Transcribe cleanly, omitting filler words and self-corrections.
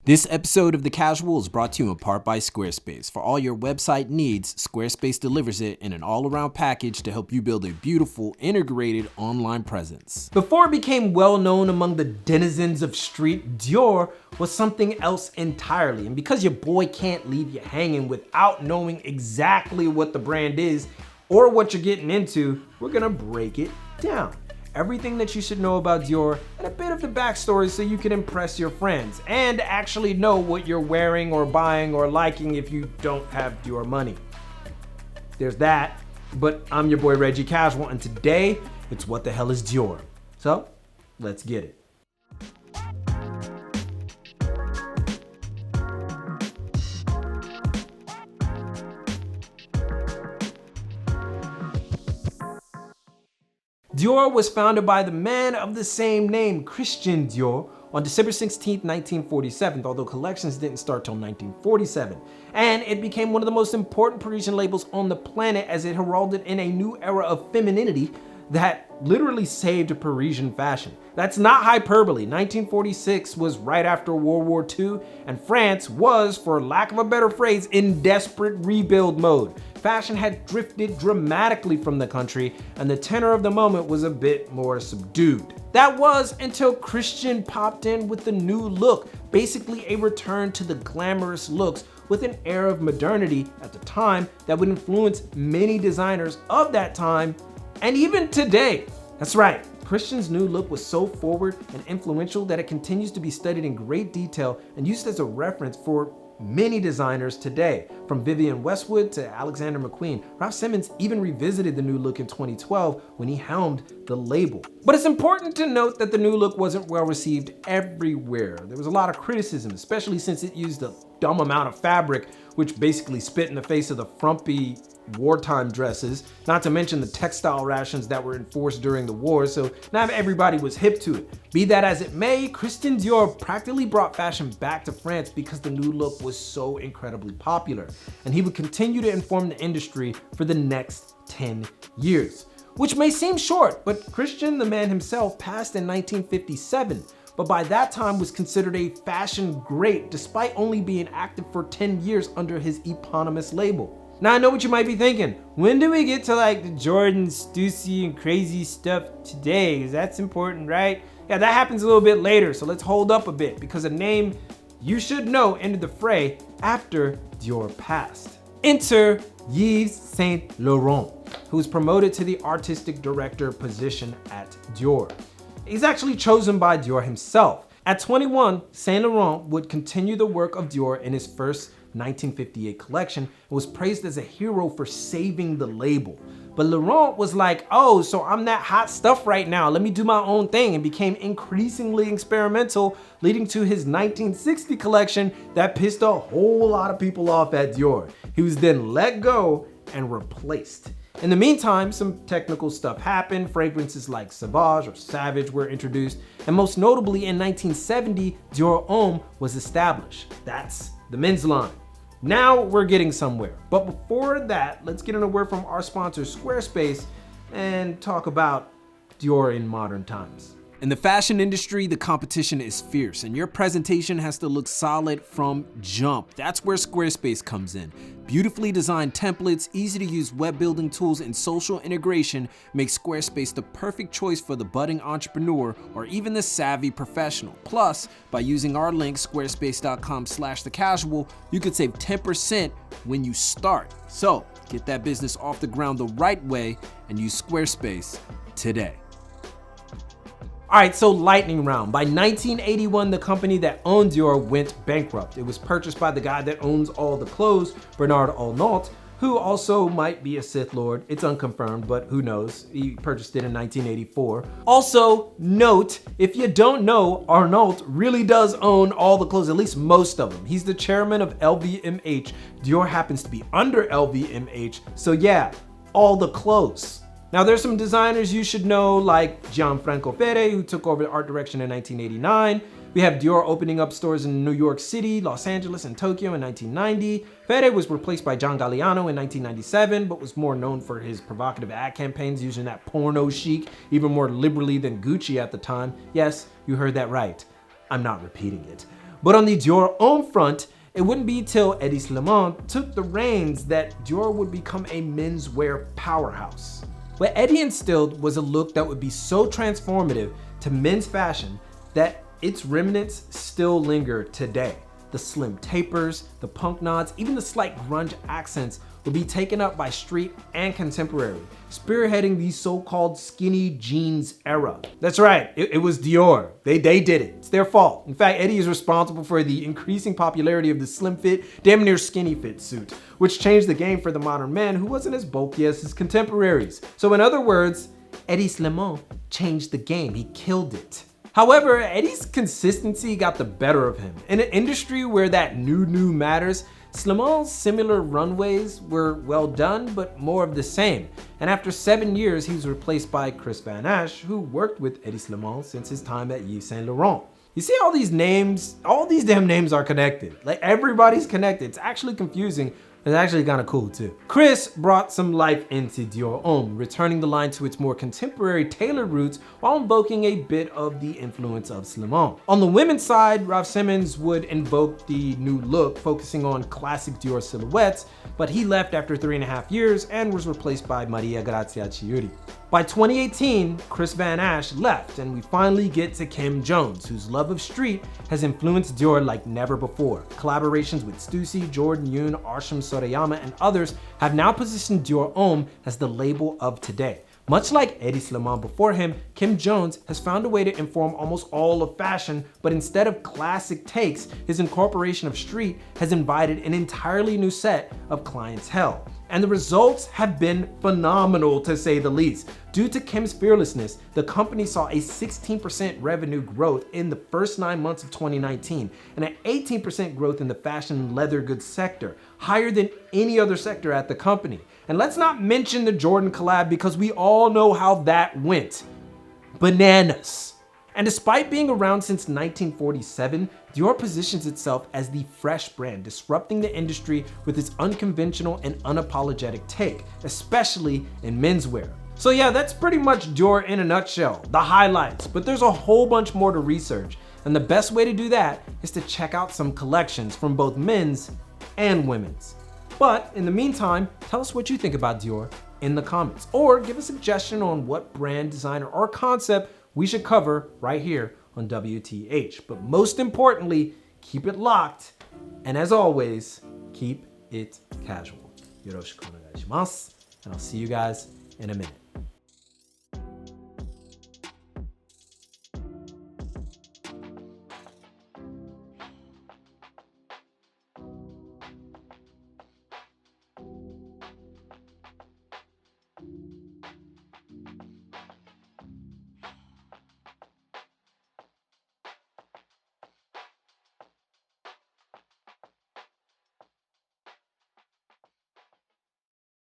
This episode of The Casual is brought to you in part by Squarespace. For all your website needs, Squarespace delivers it in an all-around package to help you build a beautiful, integrated online presence. Before it became well known among the denizens of street, Dior was something else entirely. And because your boy can't leave you hanging without knowing exactly what the brand is or what you're getting into, we're gonna break it down. Everything that you should know about Dior and a bit of the backstory so you can impress your friends and actually know what you're wearing or buying or liking if you don't have Dior money. There's that, but I'm your boy Reggie Casual, and today it's what the hell is Dior? So let's get it. Dior was founded by the man of the same name, Christian Dior, on December 16, 1947, although collections didn't start till 1947. And it became one of the most important Parisian labels on the planet as it heralded in a new era of femininity that literally saved Parisian fashion. That's not hyperbole. 1946 was right after World War II, and France was, for lack of a better phrase, in desperate rebuild mode. Fashion had drifted dramatically from the country, and the tenor of the moment was a bit more subdued. That was until Christian popped in with the new look, basically a return to the glamorous looks with an air of modernity at the time that would influence many designers of that time and even today. That's right, Christian's new look was so forward and influential that it continues to be studied in great detail and used as a reference for many designers today, from Vivienne Westwood to Alexander McQueen. Ralph Simmons even revisited the new look in 2012 when he helmed the label. But it's important to note that the new look wasn't well received everywhere. There was a lot of criticism, especially since it used a dumb amount of fabric, which basically spit in the face of the frumpy wartime dresses, not to mention the textile rations that were enforced during the war, so not everybody was hip to it. Be that as it may, Christian Dior practically brought fashion back to France because the new look was so incredibly popular, and he would continue to inform the industry for the next 10 years. Which may seem short, but Christian, the man himself, passed in 1957, but by that time was considered a fashion great despite only being active for 10 years under his eponymous label. Now I know what you might be thinking, when do we get to like the Jordan, Stussy, and crazy stuff today? Because that's important, right? Yeah, that happens a little bit later, so let's hold up a bit because a name you should know entered the fray after Dior passed. Enter Yves Saint Laurent, who was promoted to the artistic director position at Dior. He's actually chosen by Dior himself. At 21, Saint Laurent would continue the work of Dior in his first 1958 collection and was praised as a hero for saving the label. But Laurent was like, oh, so I'm that hot stuff right now, let me do my own thing, and became increasingly experimental, leading to his 1960 collection that pissed a whole lot of people off at Dior. He was then let go and replaced. In the meantime, some technical stuff happened. Fragrances like Sauvage or Savage were introduced, and most notably in 1970, Dior Homme was established. That's the men's line. Now we're getting somewhere. But before that, let's get in a word from our sponsor, Squarespace, and talk about Dior in modern times. In the fashion industry, the competition is fierce, and your presentation has to look solid from jump. That's where Squarespace comes in. Beautifully designed templates, easy to use web building tools, and social integration make Squarespace the perfect choice for the budding entrepreneur or even the savvy professional. Plus, by using our link, squarespace.com/thecasual, you could save 10% when you start. So get that business off the ground the right way and use Squarespace today. All right, so lightning round. By 1981, the company that owned Dior went bankrupt. It was purchased by the guy that owns all the clothes, Bernard Arnault, who also might be a Sith Lord. It's unconfirmed, but who knows? He purchased it in 1984. Also, note, if you don't know, Arnault really does own all the clothes, at least most of them. He's the chairman of LVMH. Dior happens to be under LVMH, so yeah, all the clothes. Now there's some designers you should know like Gianfranco Ferre, who took over the art direction in 1989. We have Dior opening up stores in New York City, Los Angeles, and Tokyo in 1990. Ferre was replaced by John Galliano in 1997, but was more known for his provocative ad campaigns using that porno chic even more liberally than Gucci at the time. Yes, you heard that right. I'm not repeating it. But on the Dior Homme front, it wouldn't be till Eddie Slimane took the reins that Dior would become a menswear powerhouse. What Eddie instilled was a look that would be so transformative to men's fashion that its remnants still linger today. The slim tapers, the punk nods, even the slight grunge accents will be taken up by street and contemporary, spearheading the so-called skinny jeans era. That's right, it was Dior. They did it. It's their fault. In fact, Eddie is responsible for the increasing popularity of the slim fit, damn near skinny fit suit, which changed the game for the modern man who wasn't as bulky as his contemporaries. So in other words, Eddie Slimane changed the game. He killed it. However, Eddie's consistency got the better of him. In an industry where that new matters, Slimane's similar runways were well done, but more of the same. And after 7 years, he was replaced by Chris Van Ash, who worked with Eddie Slimane since his time at Yves Saint Laurent. You see all these names, all these damn names are connected. Like everybody's connected. It's actually confusing. It's actually kind of cool too. Chris brought some life into Dior Homme, returning the line to its more contemporary tailored roots while invoking a bit of the influence of Slimane. On the women's side, Ralph Simmons would invoke the new look, focusing on classic Dior silhouettes, but he left after 3.5 years and was replaced by Maria Grazia Chiuri. By 2018, Chris Van Ash left, and we finally get to Kim Jones, whose love of street has influenced Dior like never before. Collaborations with Stussy, Jordan Yoon, Arsham Sorayama, and others have now positioned Dior Homme as the label of today. Much like Eddie Slimane before him, Kim Jones has found a way to inform almost all of fashion, but instead of classic takes, his incorporation of street has invited an entirely new set of clientele. And the results have been phenomenal, to say the least. Due to Kim's fearlessness, the company saw a 16% revenue growth in the first 9 months of 2019 and an 18% growth in the fashion and leather goods sector, higher than any other sector at the company. And let's not mention the Jordan collab, because we all know how that went. Bananas. And despite being around since 1947, Dior positions itself as the fresh brand, disrupting the industry with its unconventional and unapologetic take, especially in menswear. So yeah, that's pretty much Dior in a nutshell, the highlights, but there's a whole bunch more to research. And the best way to do that is to check out some collections from both men's and women's. But in the meantime, tell us what you think about Dior in the comments, or give a suggestion on what brand, designer, or concept we should cover right here on WTH. But most importantly, keep it locked. And as always, keep it casual. Yoroshiku onegai shimasu. And I'll see you guys in a minute.